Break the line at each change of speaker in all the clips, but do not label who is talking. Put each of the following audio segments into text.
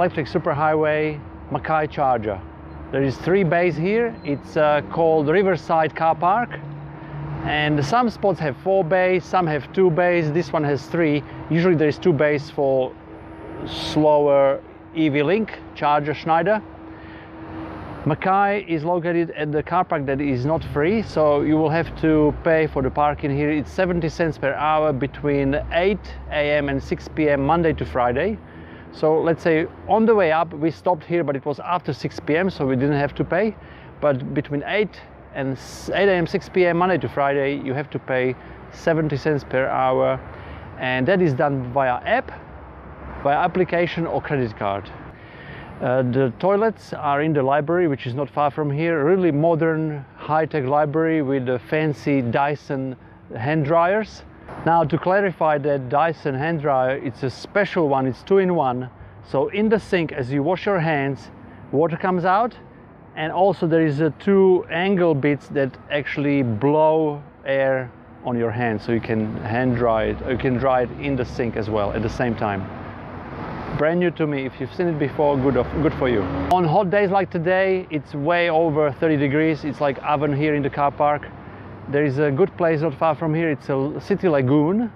Electric Superhighway Mackay Charger. There is 3 bays here. It's called Riverside Car Park, and some spots have 4 bays, some have 2 bays. This one has 3. Usually there is 2 bays for slower EV Link charger Schneider. Mackay is located at the car park that is not free, so you will have to pay for the parking here. It's 70 cents per hour between 8 AM and 6 PM Monday to Friday. So let's say on the way up we stopped here, but it was after 6 PM, so we didn't have to pay. But between 8 AM 6 PM Monday to Friday you have to pay 70 cents per hour, and that is done via application or credit card. The toilets are in the library, which is not far from here. Really modern, high-tech library with fancy Dyson hand dryers. Now, to clarify, that Dyson hand dryer, it's a special one. It's 2-in-1. So in the sink, as you wash your hands, water comes out, and also there is 2 angle bits that actually blow air on your hands, so you can hand dry it. You can dry it in the sink as well at the same time. Brand new to me. If you've seen it before, good for you. On hot days like today, it's way over 30 degrees. It's like oven here in the car park. There is a good place not far from here. It's a city lagoon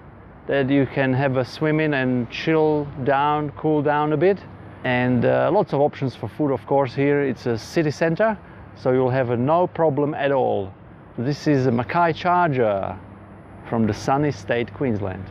that you can have a swim in and chill down, cool down a bit. And lots of options for food, of course. Here it's a city center, so you'll have no problem at all. This is a Mackay Charger from the sunny state Queensland.